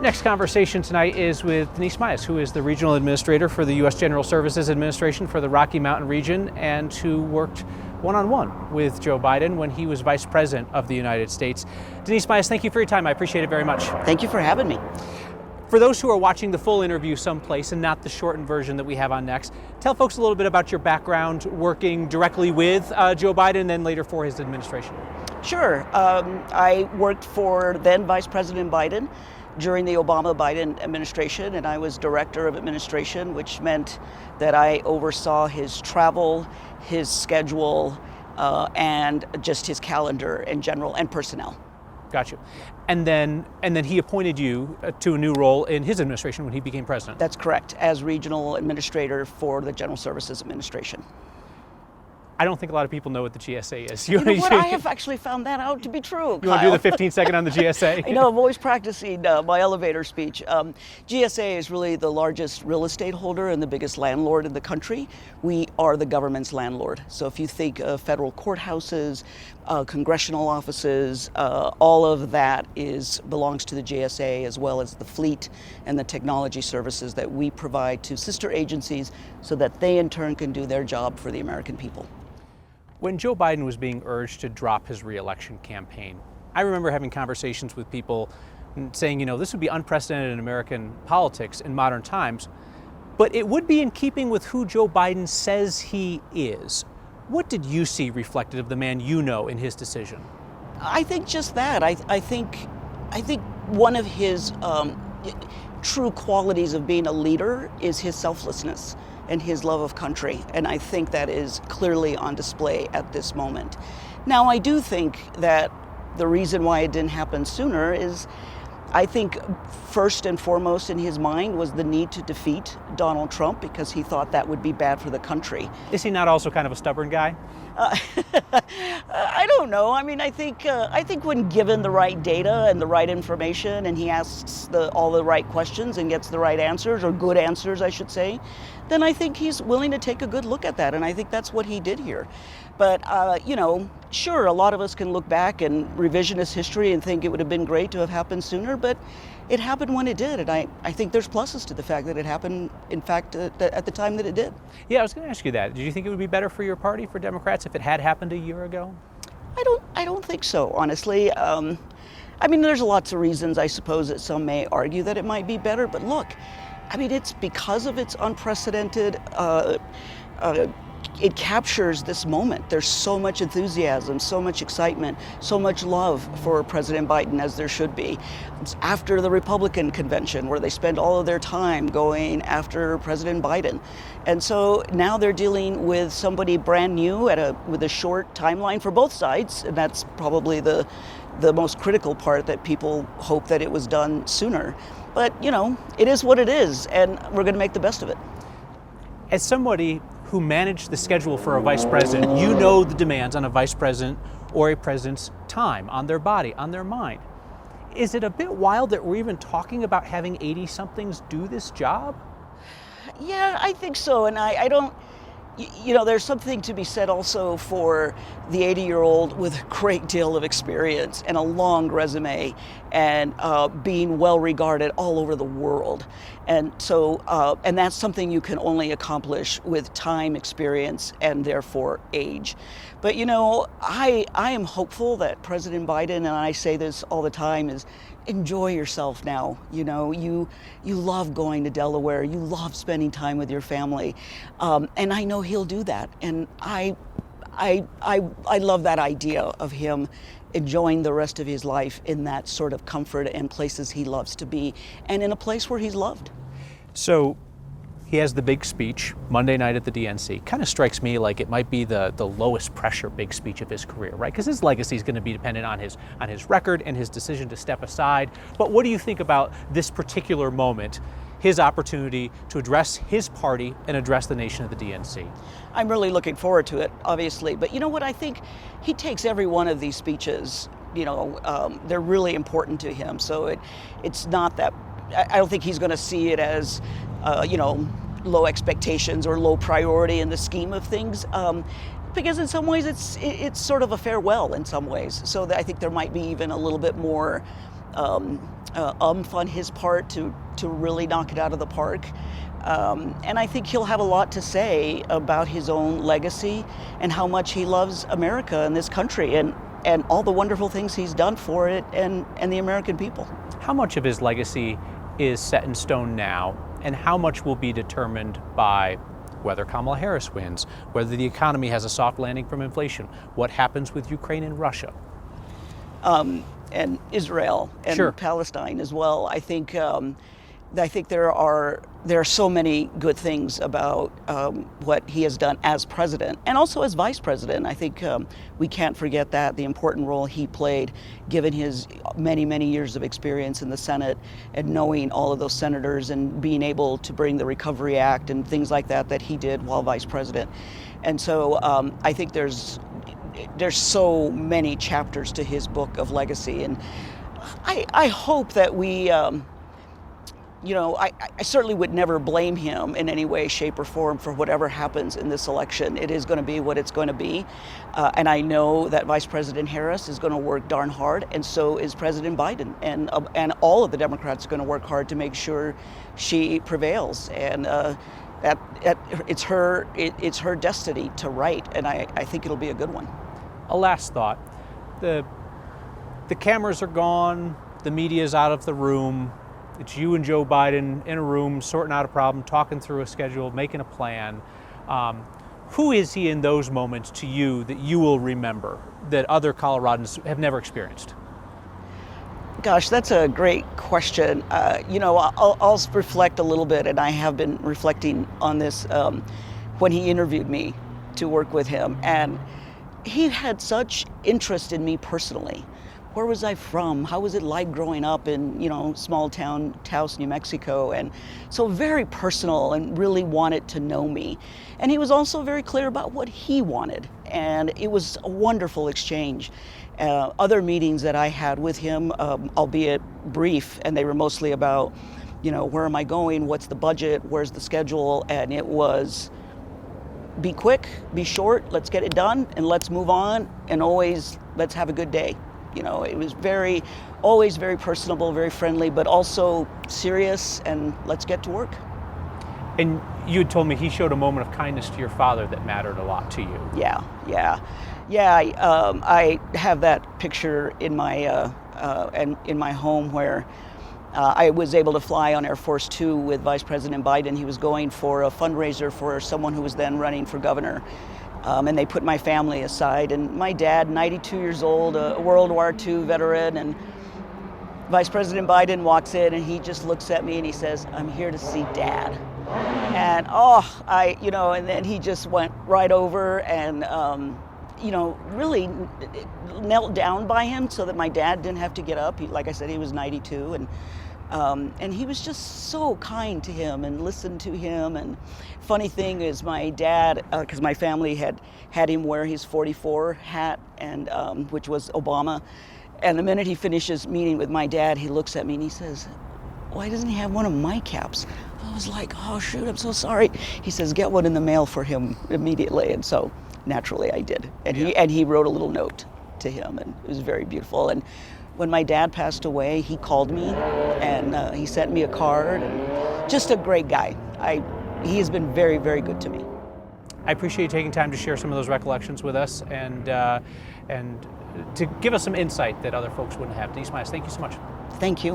Next conversation tonight is with Denise Maes, who is the Regional Administrator for the U.S. General Services Administration for the Rocky Mountain region and who worked one-on-one with Joe Biden when he was Vice President of the United States. Denise Maes, thank you for your time. I appreciate it very much. Thank you for having me. For those who are watching the full interview someplace and not the shortened version that we have on next, tell folks a little bit about your background working directly with Joe Biden and then later for his administration. Sure. I worked for then Vice President Biden during the Obama-Biden administration, and I was Director of Administration, which meant that I oversaw his travel, his schedule, and just his calendar in general, and personnel. Got you. And then he appointed you to a new role in his administration when he became president. That's correct, as Regional Administrator for the General Services Administration. I don't think a lot of people know what the GSA is. You know what? I have actually found that out to be true, You want to do the 15-second on the GSA? I know, I'm always practicing my elevator speech. GSA is really the largest real estate holder and the biggest landlord in the country. We are the government's landlord. So if you think of federal courthouses, congressional offices, all of that belongs to the GSA, as well as the fleet and the technology services that we provide to sister agencies so that they in turn can do their job for the American people. When Joe Biden was being urged to drop his re-election campaign, I remember having conversations with people saying, you know, this would be unprecedented in American politics in modern times, but it would be in keeping with who Joe Biden says he is. What did you see reflected of the man you know in his decision? I think just that. I think one of his true qualities of being a leader is his selflessness and his love of country, and I think that is clearly on display at this moment. Now, I do think that the reason why it didn't happen sooner is, I think first and foremost in his mind was the need to defeat Donald Trump because he thought that would be bad for the country. Is he not also kind of a stubborn guy? I don't know. I mean, I think when given the right data and the right information, and he asks all the right questions and gets the right answers, or good answers, I should say, then I think he's willing to take a good look at that, and I think that's what he did here. But you know, sure, a lot of us can look back and revisionist history and think it would have been great to have happened sooner, but it happened when it did, and I think there's pluses to the fact that it happened, in fact, at the time that it did. Yeah, I was going to ask you that. Did you think it would be better for your party, for Democrats, if it had happened a year ago? I don't think so, honestly. I mean, there's lots of reasons, I suppose, that some may argue that it might be better, but look, I mean, it's because of its unprecedented, it captures this moment. There's so much enthusiasm, so much excitement, so much love for President Biden, as there should be. It's after the Republican convention, where they spend all of their time going after President Biden. And so now they're dealing with somebody brand new with a short timeline for both sides, and that's probably the most critical part, that people hope that it was done sooner. But, you know, it is what it is, and we're going to make the best of it. As somebody who managed the schedule for a vice president, you know the demands on a vice president or a president's time, on their body, on their mind. Is it a bit wild that we're even talking about having 80-somethings do this job? Yeah, I think so, and I don't, you know, there's something to be said also for the 80-year-old with a great deal of experience and a long resume and being well regarded all over the world. And so, and that's something you can only accomplish with time, experience, and therefore age. But you know, I am hopeful that President Biden, and I say this all the time, is enjoy yourself now. You know, you love going to Delaware, you love spending time with your family, and I know he'll do that. And I love that idea of him enjoying the rest of his life in that sort of comfort and places he loves to be, and in a place where he's loved. So he has the big speech Monday night at the DNC. Kind of strikes me like it might be the lowest pressure big speech of his career, right? Because his legacy is going to be dependent on his record and his decision to step aside. But what do you think about this particular moment, his opportunity to address his party and address the nation of the DNC? I'm really looking forward to it, obviously. But you know what? I think he takes every one of these speeches, you know, they're really important to him. So it's not that, I don't think he's going to see it as, you know, low expectations or low priority in the scheme of things. Because in some ways it's sort of a farewell in some ways. So I think there might be even a little bit more on his part to really knock it out of the park. And I think he'll have a lot to say about his own legacy and how much he loves America and this country and all the wonderful things he's done for it and the American people. How much of his legacy is set in stone now, and how much will be determined by whether Kamala Harris wins, whether the economy has a soft landing from inflation, what happens with Ukraine and Russia? And Israel and Sure. Palestine as well. I think there are so many good things about what he has done as president and also as vice president. I think we can't forget that, the important role he played, given his many, many years of experience in the Senate and knowing all of those senators and being able to bring the Recovery Act and things like that he did while vice president. And so I think there's so many chapters to his book of legacy, and I hope that we, I certainly would never blame him in any way, shape, or form for whatever happens in this election. It is going to be what it's going to be, and I know that Vice President Harris is going to work darn hard, and so is President Biden, and all of the Democrats are going to work hard to make sure she prevails, and it's her destiny to write, and I think it'll be a good one. A last thought. The cameras are gone, the media's out of the room. It's you and Joe Biden in a room, sorting out a problem, talking through a schedule, making a plan. Who is he in those moments to you that you will remember that other Coloradans have never experienced? Gosh, that's a great question. I'll reflect a little bit, and I have been reflecting on this when he interviewed me to work with him. And he had such interest in me personally. Where was I from? How was it like growing up in, small town Taos, New Mexico? And so very personal and really wanted to know me. And he was also very clear about what he wanted. And it was a wonderful exchange. Other meetings that I had with him, albeit brief, and they were mostly about, where am I going? What's the budget? Where's the schedule? And it was, be quick, be short, let's get it done, and let's move on, and always let's have a good day. It was always very personable, very friendly, but also serious, and let's get to work. And you had told me he showed a moment of kindness to your father that mattered a lot to you. Yeah. I have that picture in my home where I was able to fly on Air Force Two with Vice President Biden. He was going for a fundraiser for someone who was then running for governor. And they put my family aside. And my dad, 92 years old, a World War II veteran, and Vice President Biden walks in and he just looks at me and he says, "I'm here to see Dad." And and then he just went right over and, really knelt down by him so that my dad didn't have to get up. Like I said, he was 92, and he was just so kind to him and listened to him. And funny thing is, my dad, because my family had him wear his 44 hat, and which was Obama. And the minute he finishes meeting with my dad, he looks at me and he says, "Why doesn't he have one of my caps?" I was like, "Oh shoot, I'm so sorry." He says, "Get one in the mail for him immediately." And so naturally I did. And he wrote a little note to him, and it was very beautiful. And when my dad passed away, he called me and he sent me a card, and just a great guy. He has been very, very good to me. I appreciate you taking time to share some of those recollections with us and to give us some insight that other folks wouldn't have. Denise Maes, thank you so much. Thank you.